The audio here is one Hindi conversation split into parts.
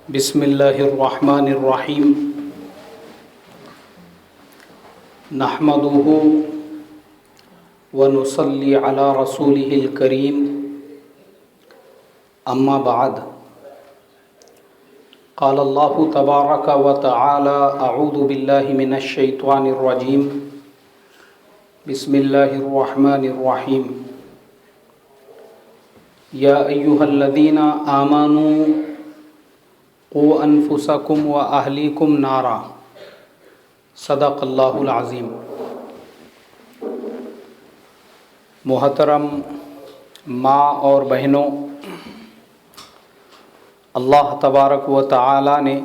बिस्मिल्लाहिर्रहमानिर्रहीम। नहमदुहु व नुसल्ली अला रसूलिहिल करीम। अम्मा बाद। क़ाल अल्लाहु तबारक व तआला अऊज़ु बिल्लाहि मिनश शैतानिर रजीम। बिस्मिल्लाहिर्रहमानिर्रहीम। या अय्युहल्लज़ीना आमनू क़ू अनफुसकुम व अहलीकुम नारा। सदक़ल्लाहुल अज़ीम। मोहतरम माँ और बहनों, अल्लाह तबारक व तआला ने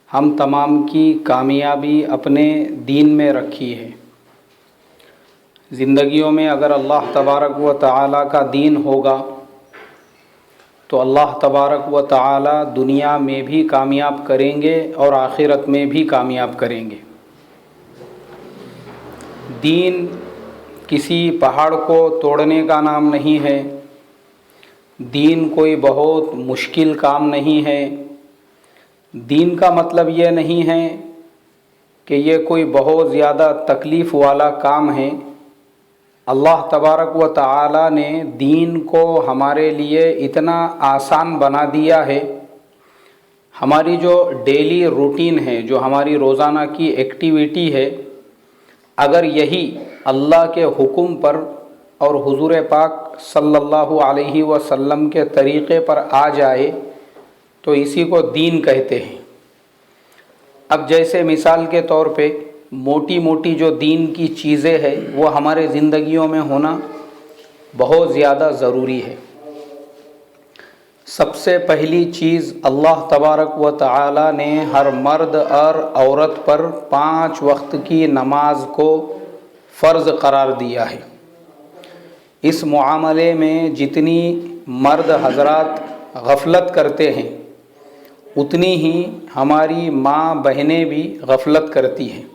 हम तमाम की कामयाबी अपने दीन में रखी है। ज़िंदगियों में अगर अल्लाह तबारक व तआला का दीन होगा तो अल्लाह तबारक व तआला दुनिया में भी कामयाब करेंगे और आखिरत में भी कामयाब करेंगे। दीन किसी पहाड़ को तोड़ने का नाम नहीं है। दीन कोई बहुत मुश्किल काम नहीं है। दीन का मतलब ये नहीं है कि ये कोई बहुत ज़्यादा तकलीफ़ वाला काम है। अल्लाह तबारक व तआला ने दीन को हमारे लिए इतना आसान बना दिया है। हमारी जो डेली रूटीन है, जो हमारी रोज़ाना की एक्टिविटी है, अगर यही अल्लाह के हुक्म पर और हुज़ूर पाक सल्लल्लाहु अलैहि वसल्लम के तरीक़े पर आ जाए तो इसी को दीन कहते हैं। अब जैसे मिसाल के तौर पे मोटी मोटी जो दीन की चीज़ें हैं वो हमारे ज़िंदगियों में होना बहुत ज़्यादा ज़रूरी है। सबसे पहली चीज़, अल्लाह तबारक व तआला ने हर मर्द और औरत पर 5 वक्त की नमाज को फ़र्ज़ करार दिया है। इस मुआमले में जितनी मर्द हज़रात गफ़लत करते हैं उतनी ही हमारी माँ बहनें भी गफ़लत करती हैं।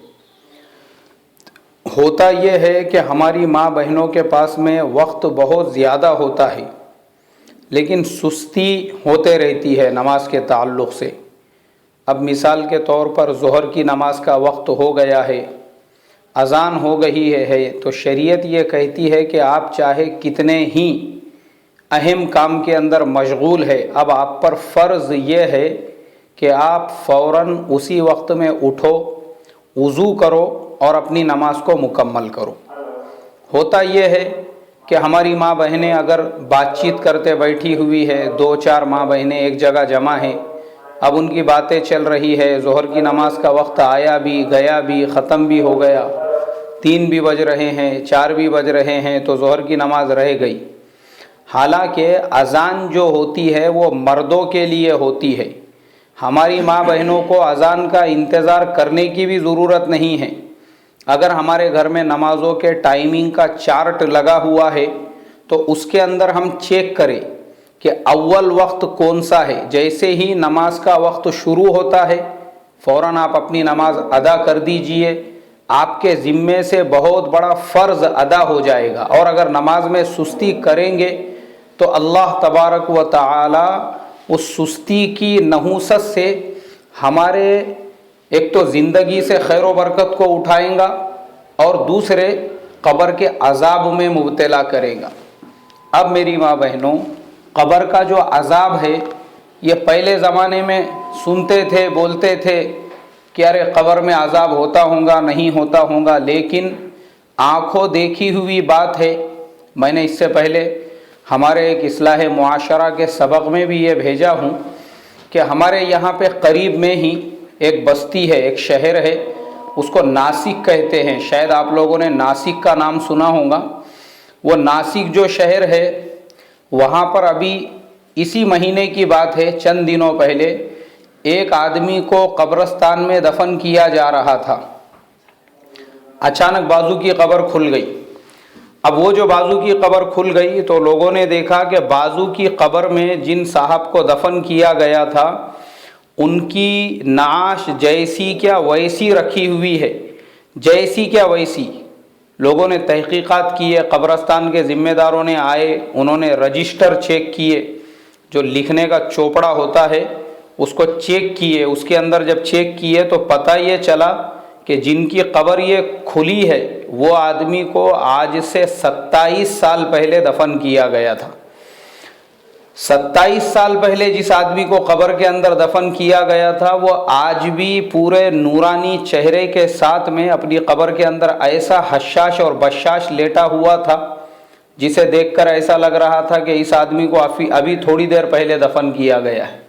होता यह है कि हमारी माँ बहनों के पास में वक्त बहुत ज़्यादा होता है लेकिन सुस्ती होते रहती है नमाज के ताल्लुक़ से। अब मिसाल के तौर पर ज़ोहर की नमाज का वक्त हो गया है, अज़ान हो गई है तो शरीयत ये कहती है कि आप चाहे कितने ही अहम काम के अंदर मशगूल है, अब आप पर फ़र्ज़ ये है कि आप फ़ौरन उसी वक्त में उठो, वज़ू करो और अपनी नमाज को मुकम्मल करो। होता यह है कि हमारी माँ बहनें अगर बातचीत करते बैठी हुई है, 2-4 माँ बहनें एक जगह जमा हैं, अब उनकी बातें चल रही है, ज़ोहर की नमाज का वक्त आया भी गया भी, ख़त्म भी हो गया, 3 भी बज रहे हैं, 4 भी बज रहे हैं तो ज़ोहर की नमाज रह गई। हालांकि अज़ान जो होती है वो मर्दों के लिए होती है। हमारी माँ बहनों को अज़ान का इंतज़ार करने की भी ज़रूरत नहीं है। अगर हमारे घर में नमाज़ों के टाइमिंग का चार्ट लगा हुआ है तो उसके अंदर हम चेक करें कि अव्वल वक्त कौन सा है। जैसे ही नमाज का वक्त शुरू होता है फ़ौरन आप अपनी नमाज अदा कर दीजिए, आपके ज़िम्मे से बहुत बड़ा फ़र्ज़ अदा हो जाएगा। और अगर नमाज में सुस्ती करेंगे तो अल्लाह तबारक व तआला उस सुस्ती की नहूसत से हमारे एक तो ज़िंदगी से खैर व बरकत को उठाएगा और दूसरे कब्र के अज़ाब में मुब्तला करेगा। अब मेरी माँ बहनों, कब्र का जो अज़ाब है ये पहले ज़माने में सुनते थे, बोलते थे कि अरे कब्र में अज़ाब होता होगा, नहीं होता होगा, लेकिन आँखों देखी हुई बात है। मैंने इससे पहले हमारे एक इस्लाह मुआशरा के सबक में भी ये भेजा हूँ कि हमारे यहाँ पे करीब में ही एक बस्ती है, एक शहर है, उसको नासिक कहते हैं। शायद आप लोगों ने नासिक का नाम सुना होगा। वो नासिक जो शहर है वहाँ पर अभी इसी महीने की बात है, चंद दिनों पहले एक आदमी को कब्रिस्तान में दफन किया जा रहा था। अचानक बाजू की कब्र खुल गई। अब वो जो बाजू की कब्र खुल गई तो लोगों ने देखा कि बाजू की कब्र में जिन साहब को दफन किया गया था उनकी नाश जैसी क्या वैसी रखी हुई है, जैसी क्या वैसी। लोगों ने तहकीकात किए, कब्रिस्तान के ज़िम्मेदारों ने आए, उन्होंने रजिस्टर चेक किए। जो लिखने का चोपड़ा होता है उसको चेक किए। उसके अंदर जब चेक किए तो पता ये चला कि जिनकी कब्र ये खुली है वो आदमी को आज से 27 साल पहले दफन किया गया था। 27 साल पहले जिस आदमी को कब्र के अंदर दफन किया गया था वो आज भी पूरे नूरानी चेहरे के साथ में अपनी कब्र के अंदर ऐसा हशाश और बशाश लेटा हुआ था जिसे देखकर ऐसा लग रहा था कि इस आदमी को अभी थोड़ी देर पहले दफन किया गया है।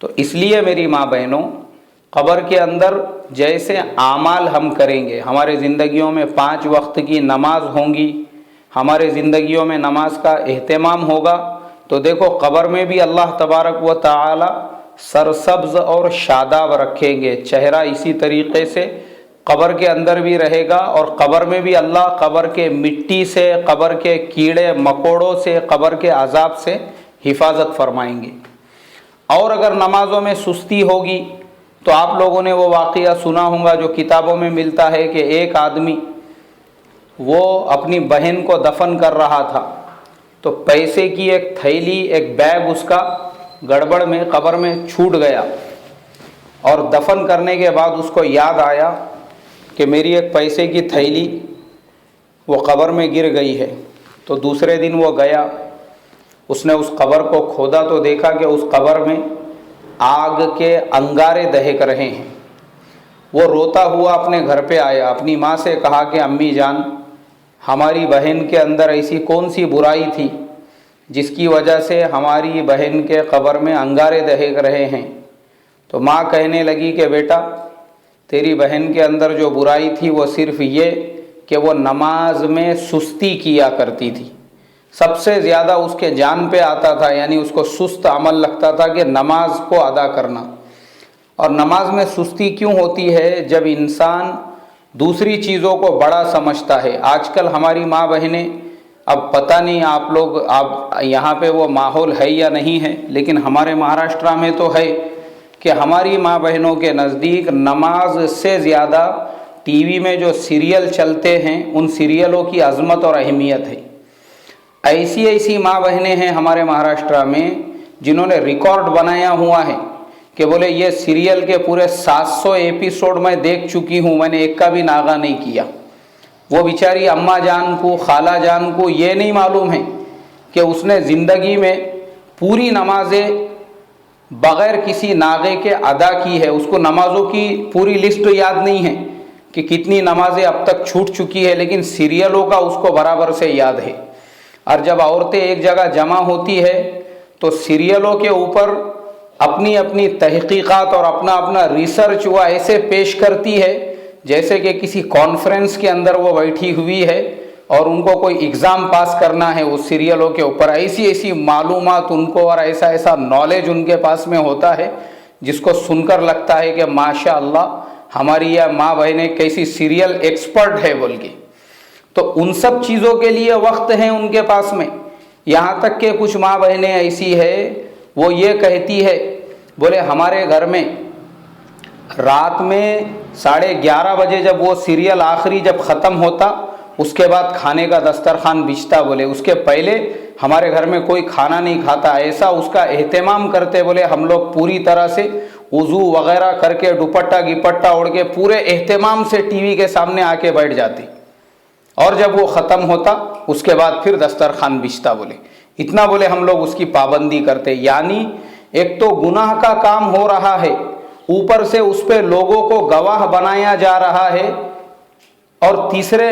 तो इसलिए मेरी माँ बहनों, कब्र के अंदर जैसे आमाल हम करेंगे, हमारे ज़िंदगियों में 5 वक्त की नमाज होंगी, हमारे ज़िंदगियों में नमाज का एहतमाम होगा, तो देखो कब्र में भी अल्लाह तबारक व तआला सरसब्ज और शादाब रखेंगे। चेहरा इसी तरीक़े से कब्र के अंदर भी रहेगा और कब्र में भी अल्लाह कब्र के मिट्टी से, कब्र के कीड़े मकोड़ों से, कब्र के अजाब से हिफाजत फरमाएंगे। और अगर नमाज़ों में सुस्ती होगी तो आप लोगों ने वो वाक़या सुना होगा जो किताबों में मिलता है कि एक आदमी वो अपनी बहन को दफन कर रहा था तो पैसे की एक थैली, एक बैग उसका गड़बड़ में कब्र में छूट गया और दफन करने के बाद उसको याद आया कि मेरी एक पैसे की थैली वो कब्र में गिर गई है। तो दूसरे दिन वो गया, उसने उस कब्र को खोदा तो देखा कि उस कब्र में आग के अंगारे दहक रहे हैं। वो रोता हुआ अपने घर पे आया, अपनी माँ से कहा कि अम्मी जान, हमारी बहन के अंदर ऐसी कौन सी बुराई थी जिसकी वजह से हमारी बहन के कब्र में अंगारे दहक रहे हैं। तो माँ कहने लगी कि बेटा, तेरी बहन के अंदर जो बुराई थी वो सिर्फ़ ये कि वो नमाज में सुस्ती किया करती थी। सबसे ज़्यादा उसके जान पे आता था, यानी उसको सुस्त अमल लगता था कि नमाज को अदा करना। और नमाज में सुस्ती क्यों होती है? जब इंसान दूसरी चीज़ों को बड़ा समझता है। आजकल हमारी माँ बहनें, अब पता नहीं आप यहाँ पे वो माहौल है या नहीं है, लेकिन हमारे महाराष्ट्र में तो है कि हमारी माँ बहनों के नज़दीक नमाज से ज़्यादा टीवी में जो सीरियल चलते हैं उन सीरियलों की अज़मत और अहमियत है। ऐसी ऐसी माँ बहनें हैं हमारे महाराष्ट्र में जिन्होंने रिकॉर्ड बनाया हुआ है कि बोले ये सीरियल के पूरे 700 एपिसोड मैं देख चुकी हूँ, मैंने एक का भी नागा नहीं किया। वो बेचारी अम्मा जान को, खाला जान को ये नहीं मालूम है कि उसने ज़िंदगी में पूरी नमाजें बग़ैर किसी नागे के अदा की है। उसको नमाज़ों की पूरी लिस्ट याद नहीं है कि कितनी नमाजें अब तक छूट चुकी है, लेकिन सीरियलों का उसको बराबर से याद है। और जब औरतें एक जगह जमा होती है तो सीरियलों के ऊपर अपनी अपनी तहकीकात और अपना अपना रिसर्च वो ऐसे पेश करती है जैसे कि किसी कॉन्फ्रेंस के अंदर वो बैठी हुई है और उनको कोई एग्ज़ाम पास करना है उस सीरियलों के ऊपर। ऐसी ऐसी मालूमात उनको और ऐसा ऐसा नॉलेज उनके पास में होता है जिसको सुनकर लगता है कि माशा अल्लाह हमारी यह माँ बहनें कैसी सीरियल एक्सपर्ट है बोल के। तो उन सब चीज़ों के लिए वक्त है उनके पास में। यहाँ तक कि कुछ माँ बहनें ऐसी है वो ये कहती है, बोले हमारे घर में रात में 11:30 बजे जब वो सीरियल आखिरी जब ख़त्म होता उसके बाद खाने का दस्तरखान बिछता, बोले उसके पहले हमारे घर में कोई खाना नहीं खाता। ऐसा उसका एहतमाम करते, बोले हम लोग पूरी तरह से वज़ू वग़ैरह करके दुपट्टा गिपट्टा ओढ़ के पूरे एहतमाम से टीवी के सामने आके बैठ जाती और जब वो ख़त्म होता उसके बाद फिर दस्तरखान बिछता। बोले इतना बोले हम लोग उसकी पाबंदी करते। यानी एक तो गुनाह का काम हो रहा है, ऊपर से उस पर लोगों को गवाह बनाया जा रहा है, और तीसरे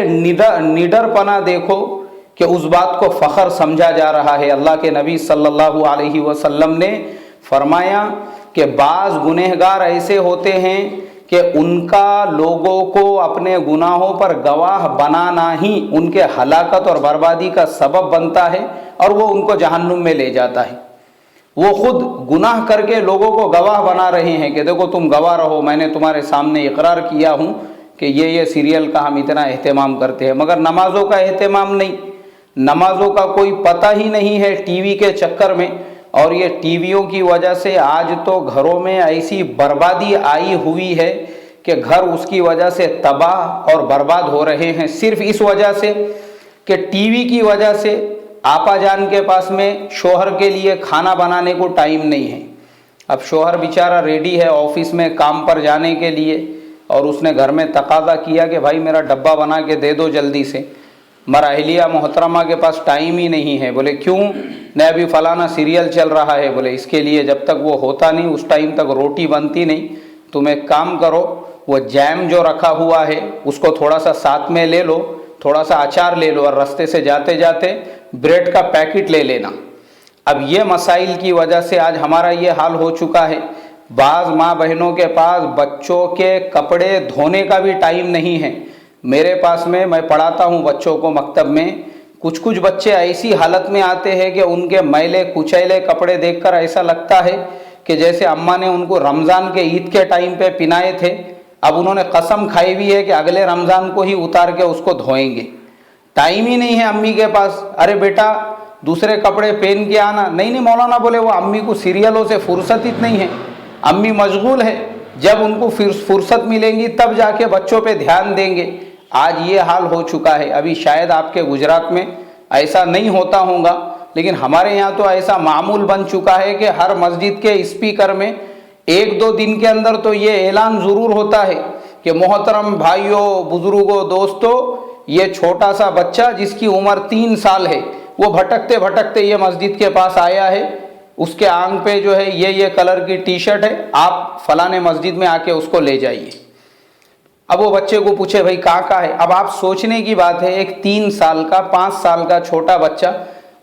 निडरपना देखो कि उस बात को फ़ख्र समझा जा रहा है। अल्लाह के नबी सल्लल्लाहु अलैहि वसल्लम ने फरमाया कि बाज़ गुनहगार ऐसे होते हैं कि उनका लोगों को अपने गुनाहों पर गवाह बनाना ही उनके हलाकत और बर्बादी का सबब बनता है और वो उनको जहन्नुम में ले जाता है। वो खुद गुनाह करके लोगों को गवाह बना रहे हैं कि देखो तुम गवाह रहो, मैंने तुम्हारे सामने इकरार किया हूँ कि ये सीरियल का हम इतना एहतमाम करते हैं, मगर नमाज़ों का एहतमाम नहीं, नमाज़ों का कोई पता ही नहीं है टीवी के चक्कर में। और ये टीवियों की वजह से आज तो घरों में ऐसी बर्बादी आई हुई है कि घर उसकी वजह से तबाह और बर्बाद हो रहे हैं, सिर्फ इस वजह से कि टीवी की वजह से आपा जान के पास में शोहर के लिए खाना बनाने को टाइम नहीं है। अब शोहर बेचारा रेडी है ऑफिस में काम पर जाने के लिए और उसने घर में तकाजा किया कि भाई मेरा डब्बा बना के दे दो जल्दी से। मगर अहलिया मोहतरमा के पास टाइम ही नहीं है। बोले क्यों? नहीं अभी फलाना सीरियल चल रहा है। बोले इसके लिए जब तक वो होता नहीं उस टाइम तक रोटी बनती नहीं। तुम एक काम करो, वो जैम जो रखा हुआ है उसको थोड़ा सा साथ में ले लो, थोड़ा सा अचार ले लो और रास्ते से जाते जाते ब्रेड का पैकेट ले लेना। अब ये मसाइल की वजह से आज हमारा ये हाल हो चुका है। बाज़ माँ बहनों के पास बच्चों के कपड़े धोने का भी टाइम नहीं है। मेरे पास में, मैं पढ़ाता हूँ बच्चों को मकतब में, कुछ कुछ बच्चे ऐसी हालत में आते हैं कि उनके मैले कुचैले कपड़े देखकर ऐसा लगता है कि जैसे अम्मा ने उनको रमज़ान के ईद के टाइम पे पिनाए थे। अब उन्होंने कसम खाई हुई है कि अगले रमज़ान को ही उतार के उसको धोएंगे। टाइम ही नहीं है अम्मी के पास। अरे बेटा दूसरे कपड़े पहन के आना। नहीं नहीं मौलाना बोले वो अम्मी को सीरियलों से फुर्सत ही नहीं है, अम्मी मशगूल है, जब उनको फिर फुर्सत मिलेंगी तब जाके बच्चों पे ध्यान देंगे। आज ये हाल हो चुका है। अभी शायद आपके गुजरात में ऐसा नहीं होता होगा, लेकिन हमारे यहाँ तो ऐसा मामूल बन चुका है कि हर मस्जिद के स्पीकर में 1-2 दिन के अंदर तो ये ऐलान ज़रूर होता है कि मोहतरम भाइयों, बुजुर्गों, दोस्तों, ये छोटा सा बच्चा जिसकी उम्र 3 साल है वो भटकते भटकते ये मस्जिद के पास आया है, उसके आंग पे जो है ये कलर की टी शर्ट है, आप फलाने मस्जिद में आके उसको ले जाइए। अब वो बच्चे को पूछे भाई कहाँ का है। अब आप सोचने की बात है, एक 3 साल का 5 साल का छोटा बच्चा,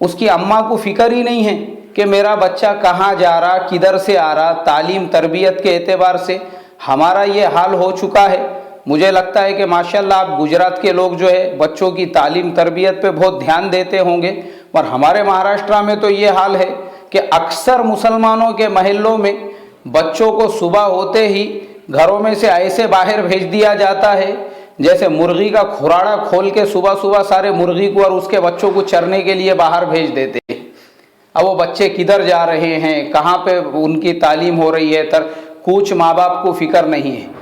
उसकी अम्मा को फिक्र ही नहीं है कि मेरा बच्चा कहाँ जा रहा, किधर से आ रहा। तालीम तरबियत के एतबार से हमारा ये हाल हो चुका है। मुझे लगता है कि माशाल्लाह आप गुजरात के लोग जो है बच्चों की तालीम तरबियत पे बहुत ध्यान देते होंगे, पर हमारे महाराष्ट्र में तो ये हाल है कि अक्सर मुसलमानों के महल्लों में बच्चों को सुबह होते ही घरों में से ऐसे बाहर भेज दिया जाता है जैसे मुर्गी का खुराड़ा खोल के सुबह सुबह सारे मुर्गी को और उसके बच्चों को चरने के लिए बाहर भेज देते हैं। अब वो बच्चे किधर जा रहे हैं, कहाँ पे उनकी तालीम हो रही है, कुछ माँ बाप को फिक्र नहीं है।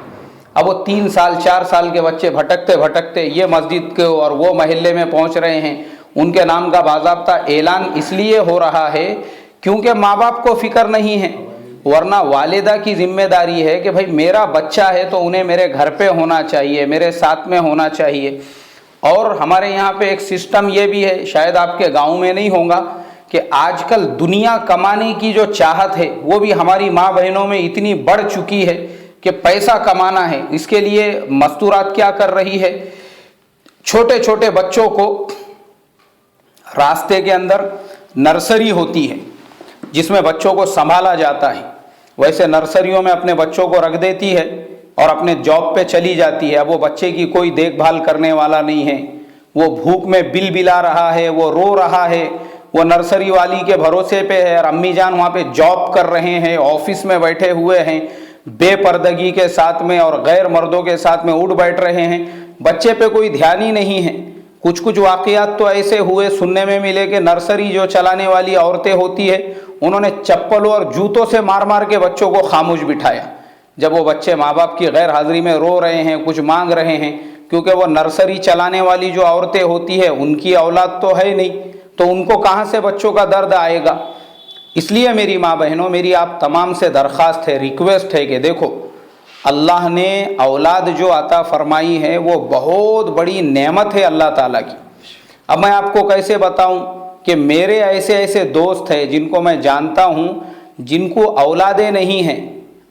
अब वो 3 साल 4 साल के बच्चे भटकते भटकते ये मस्जिद के और वो महल्ले में पहुँच रहे हैं। उनके नाम का बाज़ाब्ता ऐलान इसलिए हो रहा है क्योंकि माँ बाप को फिक्र नहीं है, वरना वालिदा की जिम्मेदारी है कि भाई मेरा बच्चा है तो उन्हें मेरे घर पे होना चाहिए, मेरे साथ में होना चाहिए। और हमारे यहाँ पे एक सिस्टम ये भी है, शायद आपके गांव में नहीं होगा, कि आजकल दुनिया कमाने की जो चाहत है वो भी हमारी माँ बहनों में इतनी बढ़ चुकी है कि पैसा कमाना है। इसके लिए मस्तूरात क्या कर रही है, छोटे छोटे बच्चों को रास्ते के अंदर नर्सरी होती है जिसमें बच्चों को संभाला जाता है, वैसे नर्सरियों में अपने बच्चों को रख देती है और अपने जॉब पे चली जाती है। अब वो बच्चे की कोई देखभाल करने वाला नहीं है, वो भूख में बिल बिला रहा है, वो रो रहा है, वो नर्सरी वाली के भरोसे पे है और अम्मी जान वहाँ पे जॉब कर रहे हैं, ऑफिस में बैठे हुए हैं, बेपर्दगी के साथ में और गैर मर्दों के साथ में उठ बैठ रहे हैं। बच्चे पे कोई ध्यान ही नहीं है। कुछ कुछ वाक़यात तो ऐसे हुए, सुनने में मिले कि नर्सरी जो चलाने वाली औरतें होती है उन्होंने चप्पलों और जूतों से मार मार के बच्चों को खामोश बिठाया जब वो बच्चे माँ बाप की गैर हाजिरी में रो रहे हैं, कुछ मांग रहे हैं, क्योंकि वो नर्सरी चलाने वाली जो औरतें होती है उनकी औलाद तो है नहीं, तो उनको कहाँ से बच्चों का दर्द आएगा। इसलिए मेरी माँ बहनों, मेरी आप तमाम से दरख्वास्त है, रिक्वेस्ट है कि देखो, अल्लाह ने औलाद जो अता फरमाई है वो बहुत बड़ी नेमत है अल्लाह ताला की। अब मैं आपको कैसे बताऊं कि मेरे ऐसे ऐसे दोस्त हैं जिनको मैं जानता हूं जिनको औलादें नहीं हैं,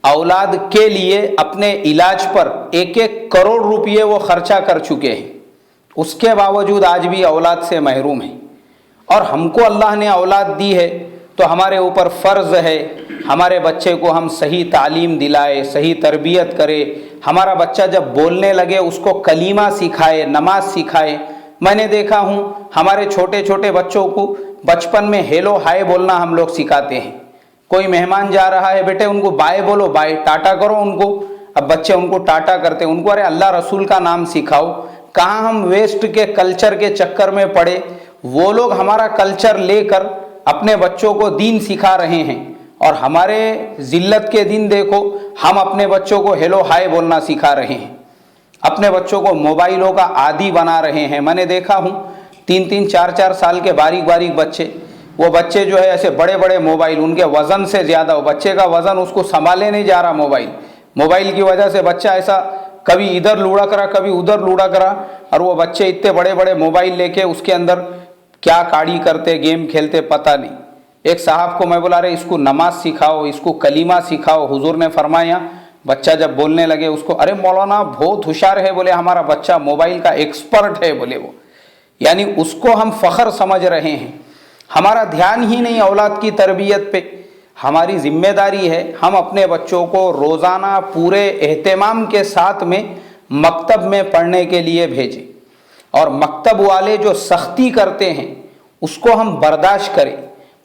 औलाद के लिए अपने इलाज पर 1-1 करोड़ रुपये वो खर्चा कर चुके हैं, उसके बावजूद आज भी औलाद से महरूम हैं। और हमको अल्लाह ने औलाद दी है तो हमारे ऊपर फ़र्ज़ है हमारे बच्चे को हम सही तालीम दिलाए, सही तरबियत करें। हमारा बच्चा जब बोलने लगे उसको कलीमा सिखाए, नमाज सिखाए। मैंने देखा हूँ हमारे छोटे छोटे बच्चों को बचपन में हेलो हाय बोलना हम लोग सिखाते हैं। कोई मेहमान जा रहा है, बेटे उनको बाय बोलो, बाय, टाटा करो उनको। अब बच्चे उनको टाटा करते हैं, उनको अरे अल्लाह रसूल का नाम सिखाओ। कहाँ हम वेस्ट के कल्चर के चक्कर में पड़े, वो लोग हमारा कल्चर लेकर अपने बच्चों को दीन सिखा रहे हैं। और हमारे जिल्लत के दिन देखो, हम अपने बच्चों को हेलो हाय बोलना सिखा रहे हैं, अपने बच्चों को मोबाइलों का आदी बना रहे हैं। मैंने देखा हूँ 3-3, 4-4 साल के बारीक बारीक बच्चे, वो बच्चे जो है ऐसे बड़े बड़े मोबाइल, उनके वज़न से ज़्यादा, वो बच्चे का वज़न उसको संभाले नहीं जा रहा। मोबाइल की वजह से बच्चा ऐसा कभी इधर लुढ़क रहा, कभी उधर लुढ़क रहा, और वो बच्चे इतने बड़े बड़े मोबाइल लेके उसके अंदर क्या काड़ी करते, गेम खेलते, पता नहीं। एक साहब को मैं बोला, अरे इसको नमाज सिखाओ, इसको कलीमा सिखाओ। हुजूर ने फरमाया, बच्चा जब बोलने लगे उसको, अरे मौलाना बहुत होशियार है, बोले हमारा बच्चा मोबाइल का एक्सपर्ट है, बोले वो। यानी उसको हम फ़ख्र समझ रहे हैं। हमारा ध्यान ही नहीं औलाद की तरबियत पे। हमारी जिम्मेदारी है हम अपने बच्चों को रोज़ाना पूरे एहतमाम के साथ में मकतब में पढ़ने के लिए भेजें, और मकतब वाले जो सख्ती करते हैं उसको हम बर्दाश्त करें।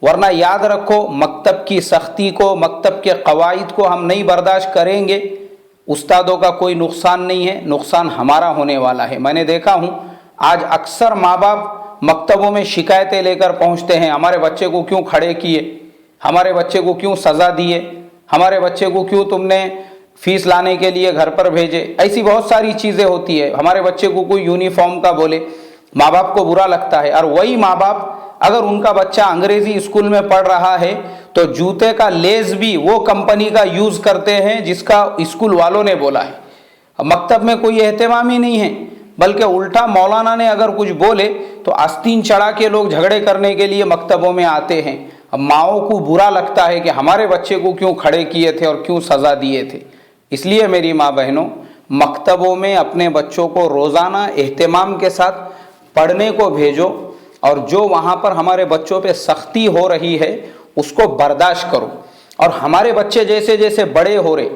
वरना याद रखो, मकतब की सख्ती को, मकतब के कवाइद को हम नहीं बर्दाश्त करेंगे, उस्तादों का कोई नुकसान नहीं है, नुकसान हमारा होने वाला है। मैंने देखा हूँ आज अक्सर माँ बाप मकतबों में शिकायतें लेकर पहुँचते हैं, हमारे बच्चे को क्यों खड़े किए, हमारे बच्चे को क्यों सज़ा दिए, हमारे बच्चे को क्यों तुमने फीस लाने के लिए घर पर भेजे। ऐसी बहुत सारी चीज़ें होती है। हमारे बच्चे को कोई यूनिफॉर्म का बोले, माँ बाप को बुरा लगता है। और वही माँ बाप अगर उनका बच्चा अंग्रेजी स्कूल में पढ़ रहा है तो जूते का लेस भी वो कंपनी का यूज़ करते हैं जिसका स्कूल वालों ने बोला है। अब मकतब में कोई एहतमाम ही नहीं है, बल्कि उल्टा मौलाना ने अगर कुछ बोले तो आस्तीन चढ़ा के लोग झगड़े करने के लिए मकतबों में आते हैं। अब माओं को बुरा लगता है कि हमारे बच्चे को क्यों खड़े किए थे और क्यों सज़ा दिए थे। इसलिए मेरी माँ बहनों, मकतबों में अपने बच्चों को रोज़ाना एहतमाम के साथ पढ़ने को भेजो, और जो वहाँ पर हमारे बच्चों पे सख्ती हो रही है उसको बर्दाश्त करो। और हमारे बच्चे जैसे जैसे बड़े हो रहे,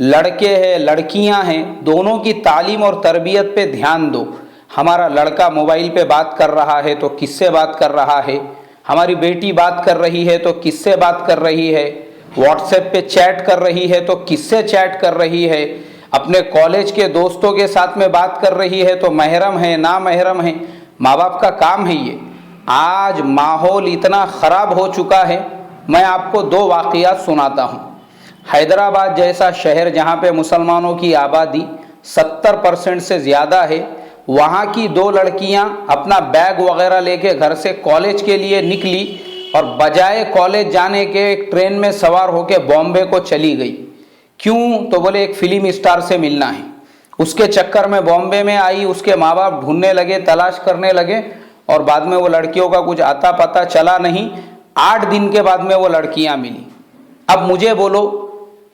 लड़के हैं लड़कियां हैं, दोनों की तालीम और तरबियत पे ध्यान दो। हमारा लड़का मोबाइल पे बात कर रहा है तो किससे बात कर रहा है, हमारी बेटी बात कर रही है तो किससे बात कर रही है, व्हाट्सएप पे चैट कर रही है तो किससे चैट कर रही है, अपने कॉलेज के दोस्तों के साथ में बात कर रही है तो महरम है ना महरम है। माँ बाप का काम है ये। आज माहौल इतना ख़राब हो चुका है, मैं आपको 2 वाक़ियात सुनाता हूँ। हैदराबाद जैसा शहर जहाँ पे मुसलमानों की आबादी 70% से ज़्यादा है, वहाँ की 2 लड़कियाँ अपना बैग वगैरह लेके घर से कॉलेज के लिए निकली, और बजाय कॉलेज जाने के एक ट्रेन में सवार होकर बॉम्बे को चली गई। क्यों? तो बोले एक फिल्म स्टार से मिलना है। उसके चक्कर में बॉम्बे में आई, उसके माँ बाप ढूंढने लगे, तलाश करने लगे, और बाद में वो लड़कियों का कुछ आता पता चला नहीं। 8 दिन के बाद में वो लड़कियां मिली। अब मुझे बोलो,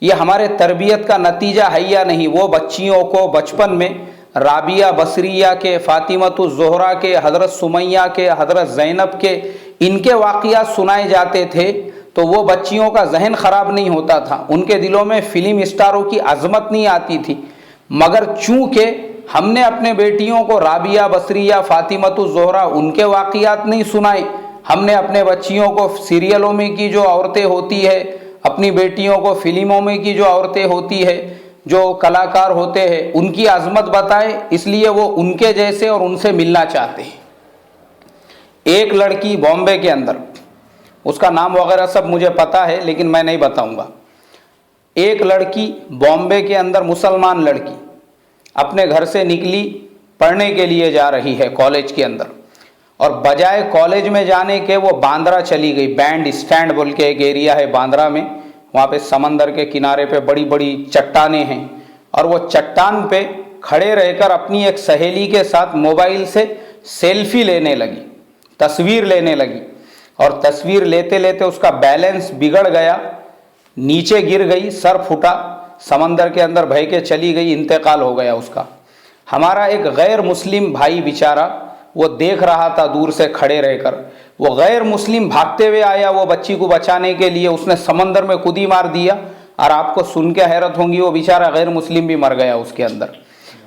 ये हमारे तरबियत का नतीजा है या नहीं? वो बच्चियों को बचपन में राबिया बसरिया के, फातिमतुज़ ज़ोहरा के, हज़रत सुमैया के, हज़रत ज़ैनब के, इनके वाक़ियात सुनाए जाते थे तो वो बच्चियों का जहन ख़राब नहीं होता था, उनके दिलों में फ़िल्म स्टारों की अज़मत नहीं आती थी। मगर चूँकि हमने अपने बेटियों को राबिया बसरिया, फातिमतुज़ ज़ोहरा, उनके वाक़ियात नहीं सुनाए, हमने अपने बच्चियों को सीरियलों में की जो औरतें होती है, अपनी बेटियों को फिल्मों में की जो औरतें होती है, जो कलाकार होते हैं, उनकी अज़मत बताए, इसलिए वो उनके जैसे और उनसे मिलना चाहते हैं। एक लड़की बॉम्बे के अंदर, उसका नाम वगैरह सब मुझे पता है लेकिन मैं नहीं बताऊंगा। एक लड़की बॉम्बे के अंदर, मुसलमान लड़की, अपने घर से निकली, पढ़ने के लिए जा रही है कॉलेज के अंदर, और बजाय कॉलेज में जाने के वो बांद्रा चली गई। बैंड स्टैंड बोल के एक एरिया है बांद्रा में, वहाँ पे समंदर के किनारे पे बड़ी बड़ी चट्टानें हैं, और वो चट्टान पे खड़े रहकर अपनी एक सहेली के साथ मोबाइल से सेल्फी लेने लगी, तस्वीर लेने लगी, और तस्वीर लेते लेते उसका बैलेंस बिगड़ गया, नीचे गिर गई, सर फूटा, समंदर के अंदर बह के चली गई, इंतकाल हो गया उसका। हमारा एक गैर मुस्लिम भाई बेचारा, वो देख रहा था दूर से खड़े रहकर। वो गैर मुस्लिम भागते हुए आया वो बच्ची को बचाने के लिए, उसने समंदर में कूदी मार दिया, और आपको सुन के हैरत होंगी, वो बेचारा गैर मुस्लिम भी मर गया उसके अंदर।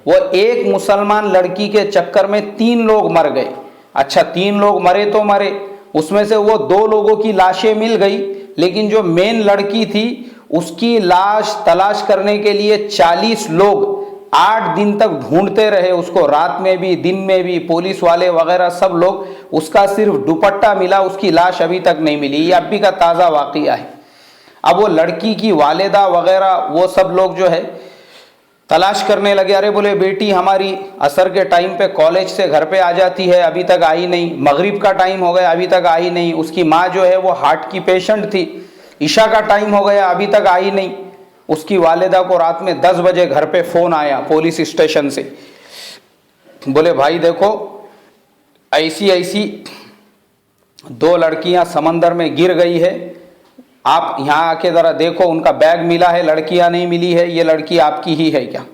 वो एक मुसलमान लड़की के चक्कर में 3 लोग मर गए। अच्छा, 3 लोग मरे तो मरे, उसमें से वो 2 लोगों की लाशें मिल गई, लेकिन जो मेन लड़की थी उसकी लाश तलाश करने के लिए 40 लोग 8 दिन तक ढूंढते रहे उसको, रात में भी दिन में भी, पुलिस वाले वगैरह सब लोग। उसका सिर्फ दुपट्टा मिला, उसकी लाश अभी तक नहीं मिली। ये अभी का ताज़ा वाक़िया है। अब वो लड़की की वालिदा वगैरह वो सब लोग जो है तलाश करने लगे। अरे बोले बेटी हमारी असर के टाइम पे कॉलेज से घर पे आ जाती है, अभी तक आई नहीं। मगरिब का टाइम हो गया, अभी तक आई नहीं। उसकी माँ जो है वो हार्ट की पेशेंट थी, ईशा का टाइम हो गया, अभी तक आई नहीं। उसकी वालिदा को रात में 10 बजे घर पे फ़ोन आया पुलिस स्टेशन से। बोले भाई देखो ऐसी ऐसी 2 लड़कियां समंदर में गिर गई है, आप यहाँ आके ज़रा देखो, उनका बैग मिला है, लड़कियां नहीं मिली है, ये लड़की आपकी ही है क्या।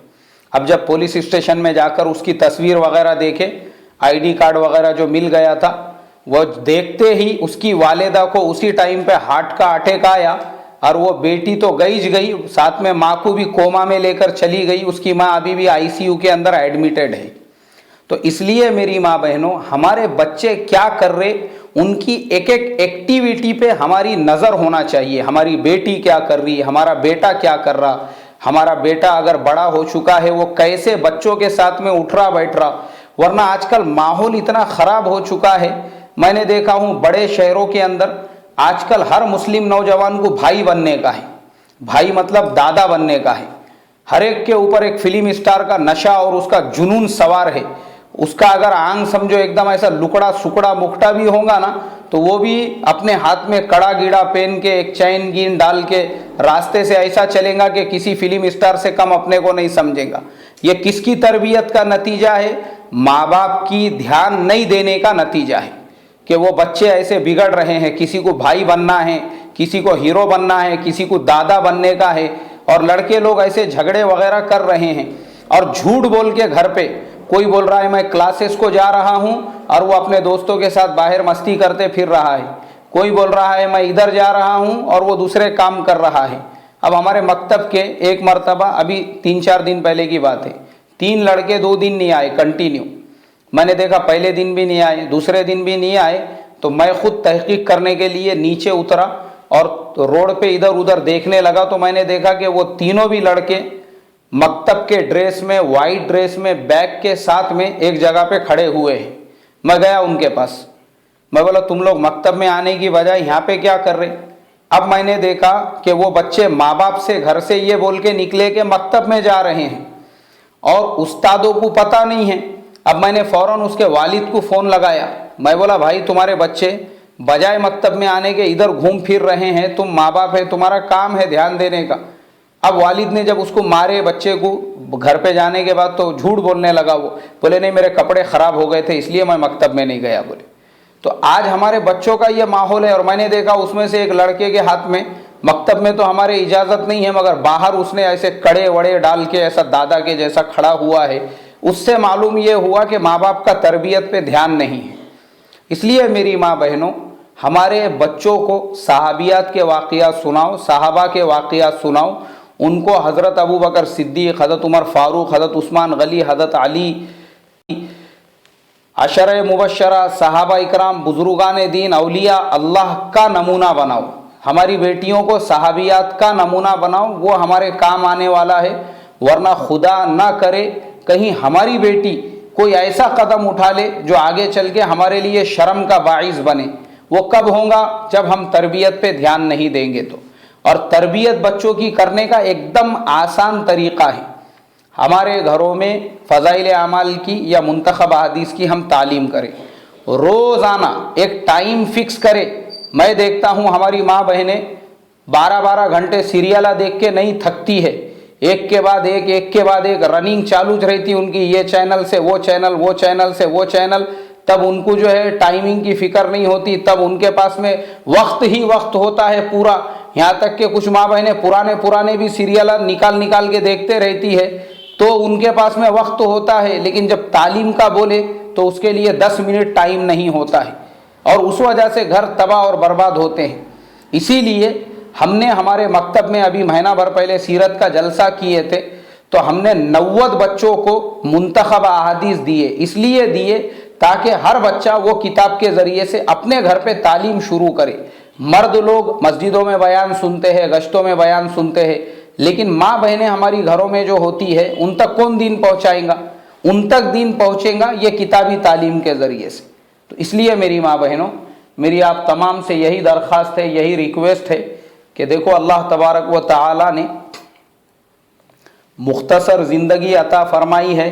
अब जब पुलिस स्टेशन में जाकर उसकी तस्वीर वगैरह देखे, आईडी कार्ड वगैरह जो मिल गया था, वो देखते ही उसकी वालिदा को उसी टाइम पे हार्ट का अटैक आया और वो बेटी तो गई, साथ में माँ को भी कोमा में लेकर चली गई। उसकी माँ अभी भी आईसीयू के अंदर एडमिटेड है। तो इसलिए मेरी माँ बहनों, हमारे बच्चे क्या कर रहे, उनकी एक एक एक्टिविटी पे हमारी नज़र होना चाहिए। हमारी बेटी क्या कर रही है, हमारा बेटा क्या कर रहा, हमारा बेटा अगर बड़ा हो चुका है वो कैसे बच्चों के साथ में उठ रहा बैठ रहा। वरना आजकल माहौल इतना ख़राब हो चुका है। मैंने देखा हूँ बड़े शहरों के अंदर आजकल हर मुस्लिम नौजवान को भाई बनने का है, भाई मतलब दादा बनने का है। हर एक के ऊपर एक फिल्म स्टार का नशा और उसका जुनून सवार है। उसका अगर आंग समझो एकदम ऐसा लुकड़ा सुकड़ा मुकटा भी होगा ना, तो वो भी अपने हाथ में कड़ा गिड़ा पहन के एक चैन गिन डाल के रास्ते से ऐसा चलेगा कि किसी फिल्म स्टार से कम अपने को नहीं समझेगा। ये किसकी तरबियत का नतीजा है? माँ बाप की ध्यान नहीं देने का नतीजा है कि वो बच्चे ऐसे बिगड़ रहे हैं। किसी को भाई बनना है, किसी को हीरो बनना है, किसी को दादा बनने का है, और लड़के लोग ऐसे झगड़े वगैरह कर रहे हैं। और झूठ बोल के घर पे कोई बोल रहा है मैं क्लासेस को जा रहा हूँ और वो अपने दोस्तों के साथ बाहर मस्ती करते फिर रहा है। कोई बोल रहा है मैं इधर जा रहा हूँ और वो दूसरे काम कर रहा है। अब हमारे मकतब के एक मर्तबा, अभी 3-4 दिन पहले की बात है, 3 लड़के 2 दिन नहीं आए कंटिन्यू। मैंने देखा पहले दिन भी नहीं आए, दूसरे दिन भी नहीं आए, तो मैं खुद तहकीक करने के लिए नीचे उतरा और रोड पे इधर उधर देखने लगा। तो मैंने देखा कि वो तीनों भी लड़के मकतब के ड्रेस में, वाइट ड्रेस में, बैग के साथ में एक जगह पे खड़े हुए हैं। मैं गया उनके पास, मैं बोला तुम लोग मकतब में आने की बजाय यहाँ पे क्या कर रहे? अब मैंने देखा कि वो बच्चे माँ बाप से घर से ये बोल के निकले कि मकतब में जा रहे हैं और उस्तादों को पता नहीं है। अब मैंने फ़ौरन उसके वालिद को फ़ोन लगाया। मैं बोला भाई तुम्हारे बच्चे बजाय मकतब में आने के इधर घूम फिर रहे हैं, तुम माँ बाप है, तुम्हारा काम है ध्यान देने का। अब वालिद ने जब उसको मारे बच्चे को घर पे जाने के बाद, तो झूठ बोलने लगा। वो बोले नहीं मेरे कपड़े ख़राब हो गए थे इसलिए मैं मकतब में नहीं गया बोले। तो आज हमारे बच्चों का ये माहौल है। और मैंने देखा उसमें से एक लड़के के हाथ में, मकतब में तो हमारे इजाज़त नहीं है, मगर बाहर उसने ऐसे कड़े वड़े डाल के ऐसा दादा के जैसा खड़ा हुआ है। उससे मालूम ये हुआ कि माँ बाप का तरबियत पे ध्यान नहीं है। इसलिए मेरी माँ बहनों, हमारे बच्चों को सहाबियात के वाक़ियात सुनाओ, सहाबा के वाक़ियात सुनाओ। उनको हज़रत अबू बकर सिद्दीक़, हज़रत उमर फ़ारूक, हज़रत उस्मान गनी, हज़रत अली, अशर मुबशरा, सहाबा इकराम, बुजुर्गान दीन, अलिया अल्लाह का नमूना बनाओ। हमारी बेटियों को सहाबियात का नमूना बनाओ, वो हमारे काम आने वाला है। वरना खुदा ना करे कहीं हमारी बेटी कोई ऐसा कदम उठा ले जो आगे चल के हमारे लिए शर्म का बाइस बने। वो कब होगा? जब हम तरबियत पे ध्यान नहीं देंगे तो। और तरबियत बच्चों की करने का एकदम आसान तरीक़ा है, हमारे घरों में फ़ज़ाइल आमाल की या मुंतखब हदीस की हम तालीम करें। रोज़ाना एक टाइम फिक्स करें। मैं देखता हूँ हमारी माँ बहनें 12-12 घंटे सीरियला देख के नहीं थकती है, एक के बाद एक रनिंग चालू रहती उनकी, ये चैनल से वो चैनल, वो चैनल से वो चैनल। तब उनको जो है टाइमिंग की फ़िक्र नहीं होती, तब उनके पास में वक्त ही वक्त होता है पूरा। यहाँ तक कि कुछ माँ बहनें पुराने भी सीरियल निकाल के देखते रहती है, तो उनके पास में वक्त होता है। लेकिन जब तालीम का बोले तो उसके लिए 10 मिनट टाइम नहीं होता है, और उस वजह से घर तबाह और बर्बाद होते हैं। इसीलिए हमने हमारे मकतब में अभी महीना भर पहले सीरत का जलसा किए थे, तो हमने 90 बच्चों को मुंतखब अहादीस दिए। इसलिए दिए ताकि हर बच्चा वो किताब के ज़रिए से अपने घर पे तालीम शुरू करे। मर्द लोग मस्जिदों में बयान सुनते हैं, गश्तों में बयान सुनते हैं, लेकिन माँ बहनें हमारी घरों में जो होती है उन तक कौन दीन पहुँचाएगा? उन तक दीन पहुँचेगा ये किताबी तालीम के ज़रिए से। तो इसलिए मेरी माँ बहनों, मेरी आप तमाम से यही दरख्वास्त है, यही रिक्वेस्ट है कि देखो अल्लाह तबारक व तआला ने मुख्तसर ज़िंदगी अता फरमाई है।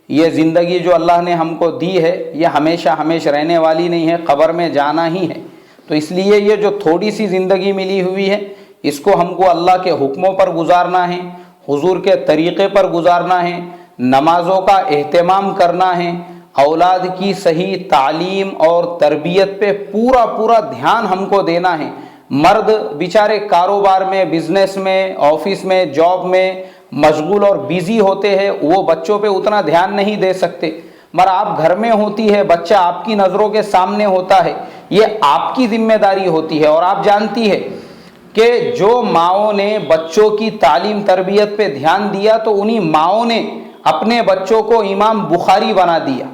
ये ज़िंदगी जो अल्लाह ने हमको दी है ये हमेशा हमेशा रहने वाली नहीं है, क़ब्र में जाना ही है। तो इसलिए ये जो थोड़ी सी ज़िंदगी मिली हुई है इसको हमको अल्लाह के हुक्मों पर गुजारना है, हुजूर के तरीक़े पर गुजारना है, नमाज़ों का एहतमाम करना है, औलाद की सही तालीम और तरबियत पे पूरा पूरा ध्यान हमको देना है। मर्द बेचारे कारोबार में, बिजनेस में, ऑफिस में, जॉब में मशगूल और बिजी होते हैं, वो बच्चों पे उतना ध्यान नहीं दे सकते। मगर आप घर में होती है, बच्चा आपकी नज़रों के सामने होता है, ये आपकी जिम्मेदारी होती है। और आप जानती है कि जो माओं ने बच्चों की तालीम तरबियत पे ध्यान दिया तो उन्हीं माओं ने अपने बच्चों को इमाम बुखारी बना दिया।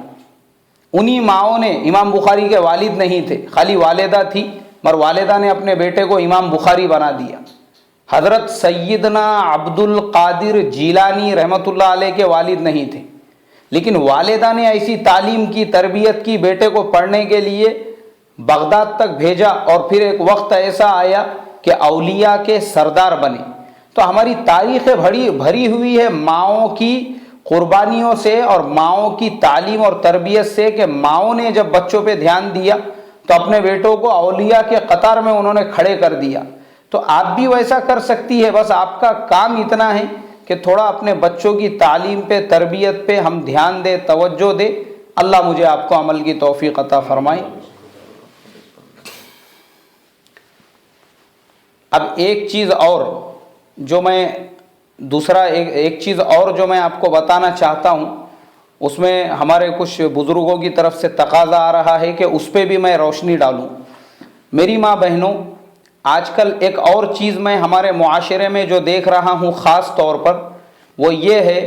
उन्हीं माओं ने, इमाम बुखारी के वालिद नहीं थे, खाली वालिदा थी, मगर वालिदा ने अपने बेटे को इमाम बुखारी बना दिया। हज़रत सैयदना अब्दुल कादिर जीलानी रहमतुल्लाह अलैह के वालिद नहीं थे, लेकिन वालिदा ने ऐसी तालीम की, तरबियत की, बेटे को पढ़ने के लिए बगदाद तक भेजा। और फिर एक वक्त ऐसा आया कि औलिया के सरदार बने। तो हमारी तारीख़ भरी हुई है माओं की कुर्बानियों से और माओं की तालीम और तरबियत से, कि माओं ने जब बच्चों पे ध्यान दिया तो अपने बेटों को औलिया के कतार में उन्होंने खड़े कर दिया। तो आप भी वैसा कर सकती है। बस आपका काम इतना है कि थोड़ा अपने बच्चों की तालीम पे, तरबियत पे हम ध्यान दे, तवज्जो दे। अल्लाह मुझे आपको अमल की तौफीक अता फरमाए। अब एक चीज़ और जो मैं आपको बताना चाहता हूँ, उसमें हमारे कुछ बुज़ुर्गों की तरफ से तकाज़ा आ रहा है कि उस पर भी मैं रोशनी डालूँ। मेरी माँ बहनों, आजकल एक और चीज़ मैं हमारे मुआशरे में जो देख रहा हूँ ख़ास तौर पर, वो ये है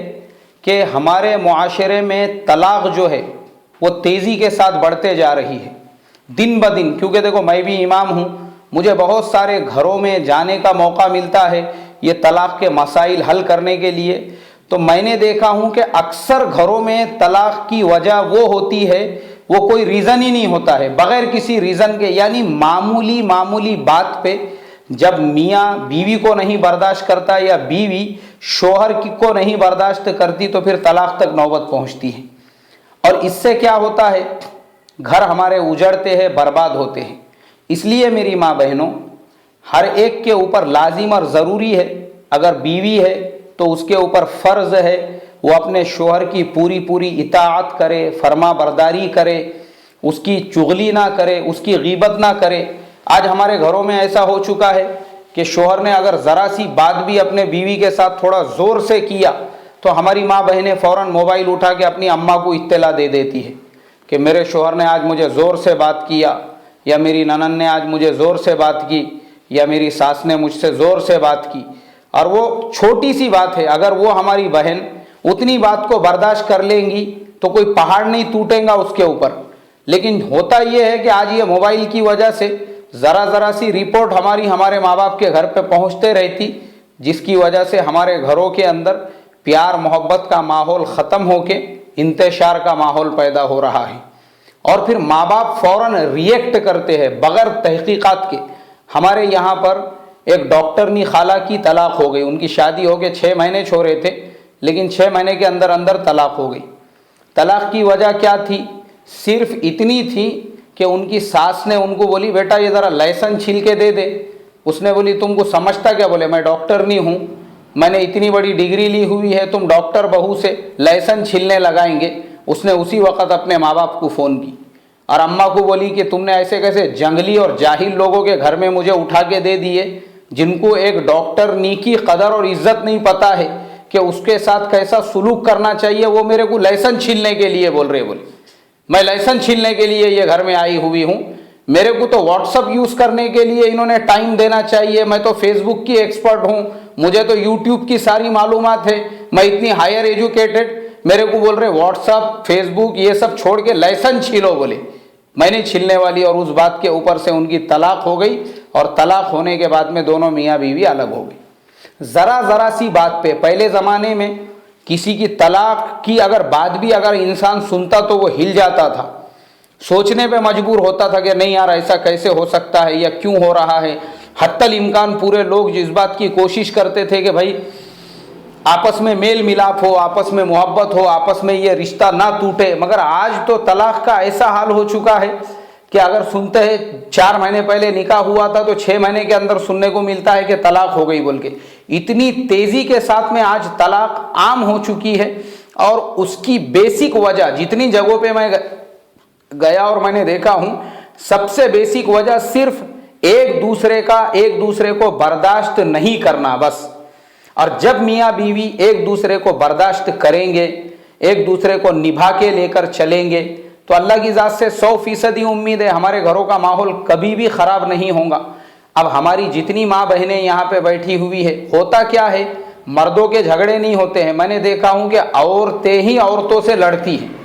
कि हमारे मुआशरे में तलाक़ जो है वो तेज़ी के साथ बढ़ते जा रही है दिन ब दिन। क्योंकि देखो, मैं भी इमाम हूँ, मुझे बहुत सारे घरों में जाने का मौका मिलता है ये तलाक़ के मसाइल हल करने के लिए। तो मैंने देखा हूँ कि अक्सर घरों में तलाक़ की वजह वो होती है, वो कोई रीज़न ही नहीं होता है, बग़ैर किसी रीज़न के, यानी मामूली बात पे जब मियाँ बीवी को नहीं बर्दाश्त करता या बीवी शोहर को नहीं बर्दाश्त करती तो फिर तलाक़ तक नौबत पहुँचती है। और इससे क्या होता है, घर हमारे उजड़ते हैं, बर्बाद होते हैं। इसलिए मेरी माँ बहनों, हर एक के ऊपर लाजिम और ज़रूरी है, अगर बीवी है तो उसके ऊपर फ़र्ज़ है वो अपने शोहर की पूरी इताअत करे, फरमा बरदारी करे, उसकी चुगली ना करे, उसकी ग़ीबत ना करे। आज हमारे घरों में ऐसा हो चुका है कि शोहर ने अगर ज़रा सी बात भी अपने बीवी के साथ थोड़ा ज़ोर से किया तो हमारी माँ बहनें फ़ौरन मोबाइल उठा के अपनी अम्मा को इत्तला दे देती है कि मेरे शोहर ने आज मुझे ज़ोर से बात किया, या मेरी ननद ने आज मुझे ज़ोर से बात की, या मेरी सास ने मुझसे ज़ोर से बात की। और वो छोटी सी बात है, अगर वो हमारी बहन उतनी बात को बर्दाश्त कर लेंगी तो कोई पहाड़ नहीं टूटेगा उसके ऊपर। लेकिन होता ये है कि आज ये मोबाइल की वजह से ज़रा सी रिपोर्ट हमारे माँ बाप के घर पे पहुँचते रहती, जिसकी वजह से हमारे घरों के अंदर प्यार मोहब्बत का माहौल ख़त्म होके इंतशार का माहौल पैदा हो रहा है। और फिर माँ बाप फ़ौरन रिएक्ट करते हैं बग़ैर तहक़ीक़ात के। हमारे यहाँ पर एक डॉक्टरनी खाला की तलाक़ हो गई, उनकी शादी हो गई, 6 महीने छोड़े थे, लेकिन 6 महीने के अंदर अंदर तलाक़ हो गई। तलाक़ की वजह क्या थी? सिर्फ इतनी थी कि उनकी सास ने उनको बोली, बेटा ये ज़रा लहसुन छील के दे दे। उसने बोली, तुमको समझता क्या? बोले, मैं डॉक्टर नहीं हूँ, मैंने इतनी बड़ी डिग्री ली हुई है, तुम डॉक्टर बहू से लहसुन छीलने लगाएंगे। उसने उसी वक़्त अपने माँ बाप को फ़ोन की और अम्मा को बोली कि तुमने ऐसे कैसे जंगली और जाहिल लोगों के घर में मुझे उठा के दे दिए, जिनको एक डॉक्टरनी की कदर और इज्जत नहीं पता है कि उसके साथ कैसा सुलूक करना चाहिए। वो मेरे को लहसुन छीलने के लिए बोल रहे। बोले, मैं लहसुन छीलने के लिए ये घर में आई हुई हूँ, मेरे को तो व्हाट्सअप यूज़ करने के लिए इन्होंने टाइम देना चाहिए, मैं तो फेसबुक की एक्सपर्ट हूँ, मुझे तो यूट्यूब की सारी मालूमात है, मैं इतनी हायर एजुकेटेड, मेरे को बोल रहे व्हाट्सअप फेसबुक ये सब छोड़ के लहसुन छीलो। बोले, मैंने छीलने वाली। और उस बात के ऊपर से उनकी तलाक़ हो गई और तलाक़ होने के बाद में दोनों मियाँ बीवी अलग हो गई। ज़रा सी बात पे, पहले ज़माने में किसी की तलाक़ की अगर बात भी अगर इंसान सुनता तो वो हिल जाता था, सोचने पे मजबूर होता था कि नहीं यार ऐसा कैसे हो सकता है या क्यों हो रहा है। हत्तल इम्कान पूरे लोग जिस बात की कोशिश करते थे कि भाई आपस में मेल मिलाप हो, आपस में मोहब्बत हो, आपस में ये रिश्ता ना टूटे। मगर आज तो तलाक का ऐसा हाल हो चुका है कि अगर सुनते हैं 4 महीने पहले निकाह हुआ था तो 6 महीने के अंदर सुनने को मिलता है कि तलाक हो गई बोल के। इतनी तेजी के साथ में आज तलाक आम हो चुकी है। और उसकी बेसिक वजह, जितनी जगहों पे मैं गया और मैंने देखा हूं, सबसे बेसिक वजह सिर्फ एक दूसरे को बर्दाश्त नहीं करना बस। और जब मियाँ बीवी एक दूसरे को बर्दाश्त करेंगे, एक दूसरे को निभा के लेकर चलेंगे, तो अल्लाह की ज़ात से 100% उम्मीद है हमारे घरों का माहौल कभी भी ख़राब नहीं होगा। अब हमारी जितनी माँ बहनें यहाँ पे बैठी हुई है, होता क्या है, मर्दों के झगड़े नहीं होते हैं। मैंने देखा हूँ कि औरतें ही औरतों से लड़ती हैं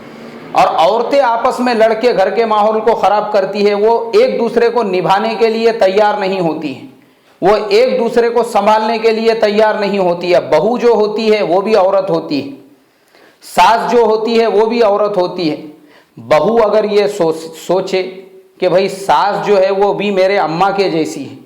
और औरतें आपस में लड़के घर के माहौल को ख़राब करती है। वो एक दूसरे को निभाने के लिए तैयार नहीं होती है, वो एक दूसरे को संभालने के लिए तैयार नहीं होती है। बहू जो होती है वो भी औरत होती है, सास जो होती है वो भी औरत होती है। बहू अगर ये सोचे कि भाई सास जो है वो भी मेरे अम्मा के जैसी है,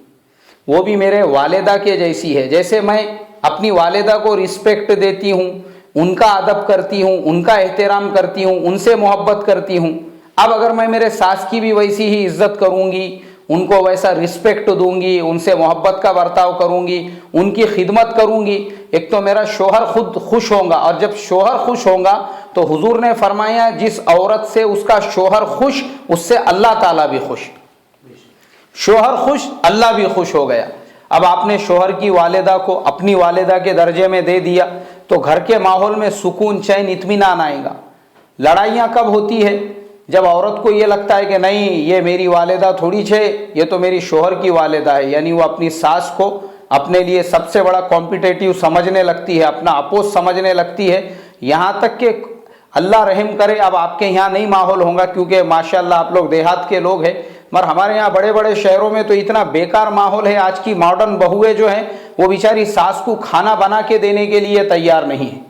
वो भी मेरे वालिदा के जैसी है, जैसे मैं अपनी वालिदा को रिस्पेक्ट देती हूँ, उनका अदब करती हूँ, उनका एहतराम करती हूँ, उनसे मोहब्बत करती हूँ, अब अगर मैं मेरे सास की भी वैसी ही इज्जत करूँगी, उनको वैसा रिस्पेक्ट दूंगी, उनसे मोहब्बत का बर्ताव करूंगी, उनकी खिदमत करूंगी, एक तो मेरा शोहर खुद खुश होगा। और जब शोहर खुश होगा तो हुजूर ने फरमाया जिस औरत से उसका शोहर खुश, उससे अल्लाह ताला भी खुश। शोहर खुश, अल्लाह भी खुश हो गया। अब आपने शोहर की वालिदा को अपनी वालिदा के दर्जे में दे दिया तो घर के माहौल में सुकून, चैन, इत्मीनान आएगा। लड़ाइयाँ कब होती है, जब औरत को ये लगता है कि नहीं ये मेरी वालिदा थोड़ी छे, ये तो मेरी शोहर की वालिदा है, यानी वो अपनी सास को अपने लिए सबसे बड़ा कॉम्पिटेटिव समझने लगती है, अपना अपोज समझने लगती है। यहाँ तक कि अल्लाह रहम करे, अब आपके यहाँ नहीं माहौल होगा क्योंकि माशाल्लाह आप लोग देहात के लोग हैं, मगर हमारे यहाँ बड़े बड़े शहरों में तो इतना बेकार माहौल है। आज की मॉडर्न बहुएं जो हैं वो बेचारी सास को खाना बना के देने के लिए तैयार नहीं है।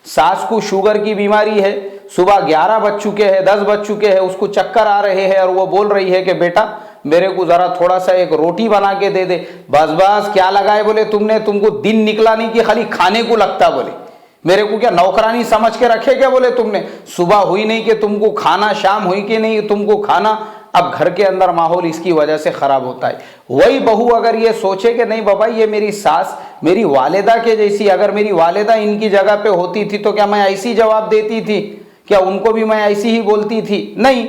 सास को शुगर की बीमारी है, सुबह 11 बज चुके हैं, 10 बज चुके हैं, उसको चक्कर आ रहे हैं और वो बोल रही है कि बेटा मेरे को जरा थोड़ा सा एक रोटी बना के दे दे। बस बस क्या लगाए बोले तुमने, तुमको दिन निकला नहीं कि खाली खाने को लगता, बोले मेरे को क्या नौकरानी समझ के रखे क्या, बोले तुमने सुबह हुई नहीं कि तुमको खाना, शाम हुई कि नहीं तुमको खाना। अब घर के अंदर माहौल इसकी वजह से खराब होता है। वही बहू अगर ये सोचे कि नहीं बाबा ये मेरी सास मेरी वालिदा के जैसी, अगर मेरी वालिदा इनकी जगह पे होती थी तो क्या मैं ऐसी जवाब देती थी, क्या उनको भी मैं ऐसी ही बोलती थी, नहीं।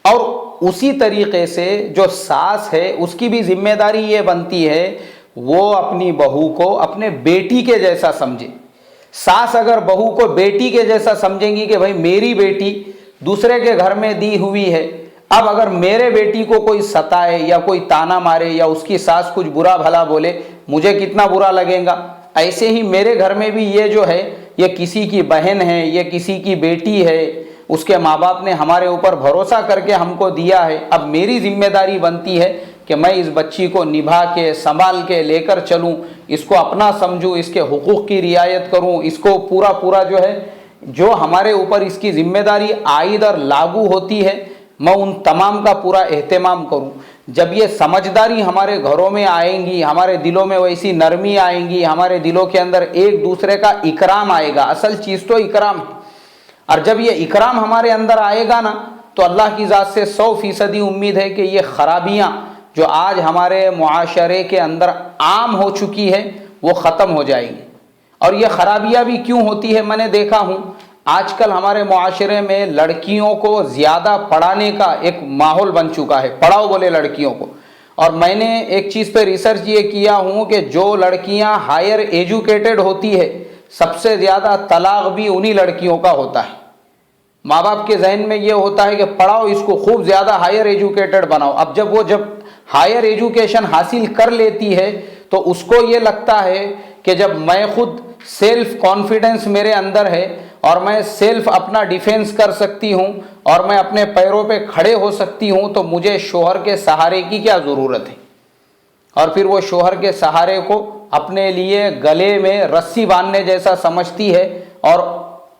और उसी तरीके से जो सास है उसकी भी जिम्मेदारी ये बनती है वो अपनी बहू को अपने बेटी के जैसा समझे। सास अगर बहू को बेटी के जैसा समझेंगी कि भाई मेरी बेटी दूसरे के घर में दी हुई है, अब अगर मेरे बेटी को कोई सताए या कोई ताना मारे या उसकी सास कुछ बुरा भला बोले, मुझे कितना बुरा लगेगा। ऐसे ही मेरे घर में भी ये जो है ये किसी की बहन है, ये किसी की बेटी है, उसके माँ बाप ने हमारे ऊपर भरोसा करके हमको दिया है। अब मेरी जिम्मेदारी बनती है कि मैं इस बच्ची को निभा के संभाल के लेकर चलूँ, इसको अपना समझूँ, इसके हुकूक की रियायत करूँ, इसको पूरा जो है जो हमारे ऊपर इसकी जिम्मेदारी आयद और लागू होती है मैं उन तमाम का पूरा एहतमाम करूं। जब ये समझदारी हमारे घरों में आएंगी, हमारे दिलों में वैसी नरमी आएंगी, हमारे दिलों के अंदर एक दूसरे का इकराम आएगा। असल चीज़ तो इकराम है। और जब ये इकराम हमारे अंदर आएगा ना तो अल्लाह की ज़ात से 100% उम्मीद है कि ये खराबियाँ जो आज हमारे मुआशरे के अंदर आम हो चुकी है वो ख़त्म हो जाएंगी। और ये खराबियाँ भी क्यों होती है, मैंने देखा हूँ आजकल हमारे मुआशरे में लड़कियों को ज़्यादा पढ़ाने का एक माहौल बन चुका है, पढ़ाओ बोले लड़कियों को। और मैंने एक चीज़ पे रिसर्च ये किया हूँ कि जो लड़कियाँ हायर एजुकेटेड होती है सबसे ज़्यादा तलाक भी उन्हीं लड़कियों का होता है। माँ बाप के जहन में ये होता है कि पढ़ाओ इसको, खूब ज़्यादा हायर एजुकेटेड बनाओ। अब जब हायर एजुकेशन हासिल कर लेती है तो उसको ये लगता है कि जब मैं खुद सेल्फ कॉन्फिडेंस मेरे अंदर है और मैं सेल्फ अपना डिफेंस कर सकती हूँ और मैं अपने पैरों पे खड़े हो सकती हूँ तो मुझे शोहर के सहारे की क्या ज़रूरत है। और फिर वो शोहर के सहारे को अपने लिए गले में रस्सी बांधने जैसा समझती है और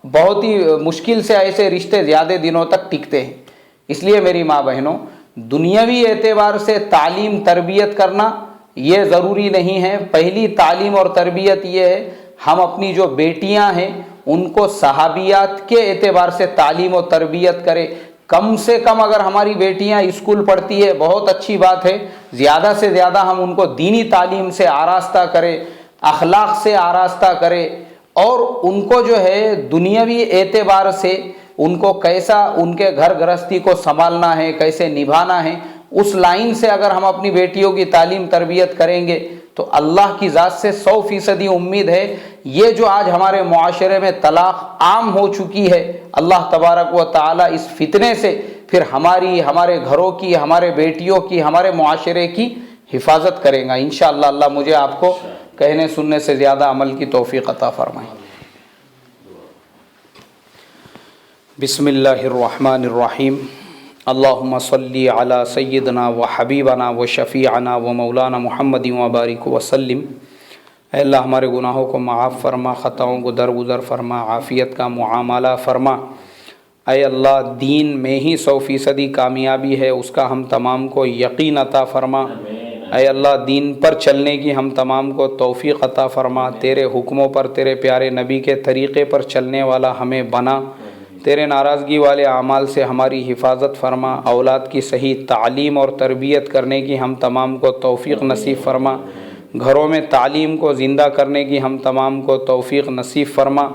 बहुत ही मुश्किल से ऐसे रिश्ते ज़्यादा दिनों तक टिकते हैं। इसलिए मेरी माँ बहनों, दुनियावी एतबार से तालीम तरबियत करना ये ज़रूरी नहीं है। पहली तालीम और तरबियत ये है हम अपनी जो बेटियां हैं उनको सहाबियात के एतबार से तालीम और तरबियत करें। कम से कम अगर हमारी बेटियां स्कूल पढ़ती है बहुत अच्छी बात है, ज़्यादा से ज़्यादा हम उनको दीनी तालीम से आरास्ता करें, अखलाक से आरास्ता करें और उनको जो है दुनियावी एतबार से उनको कैसा उनके घर गृहस्थी को संभालना है, कैसे निभाना है, उस लाइन से अगर हम अपनी बेटियों की तालीम तरबियत करेंगे तो अल्लाह की ज़ात से 100% उम्मीद है ये जो आज हमारे मुआशरे में तलाक आम हो चुकी है, अल्लाह तबारक व तआला इस फितने से फिर हमारे घरों की, हमारे बेटियों की, हमारे मुआशरे की हिफाजत करेगा इंशाअल्लाह। अल्लाह मुझे आपको कहने सुनने से ज़्यादा अमल की तौफीक अता फरमाए। बिस्मिल्लाहिर्रहमानिर्रहीम। अल्लाहुम्मा सल्ली अला सय्यदना व हबीबना व शफ़ीअना व मौलाना मुहम्मदिन व बारिक वसल्लिम। अल्लाह हमारे गुनाहों को माफ़ फरमा, ख़ताओं को दरगुज़र फरमा, आफ़ियत का मुआमला फरमा। ऐ अल्लाह दीन में ही 100% कामयाबी है, उसका हम तमाम को यकीन अता फरमा। ऐ अल्लाह दीन पर चलने की हम तमाम को तौफ़ीक़ अता फरमा। तेरे हुक्मों पर, तेरे प्यारे नबी के तरीक़े पर चलने वाला हमें बना। तेरे नाराज़गी वाले आमाल से हमारी हिफाजत फरमा। औलाद की सही तालीम और तरबियत करने की हम तमाम को तौफ़ीक़ नसीब फरमा। घरों में तालीम को ज़िंदा करने की हम तमाम को तौफ़ीक़ नसीब फरमा।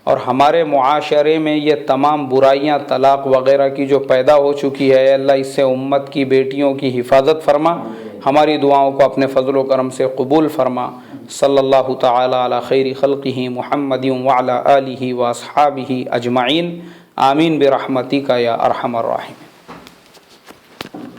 और हमारे मुआशरे में ये तमाम बुराइयां, तलाक़ वग़ैरह की जो पैदा हो चुकी है, अल्लाह इससे उम्मत की बेटियों की हिफाजत फरमा। हमारी दुआओं को अपने फ़ज़ल व करम से कबूल फरमा। सल्लल्लाहु तआला अला खैरि खल्क़िही मुहम्मदिन व अला आलिही व अस्हाबिही अजमईन। आमीन बिरहमतिका या अरहमर राहिमीन।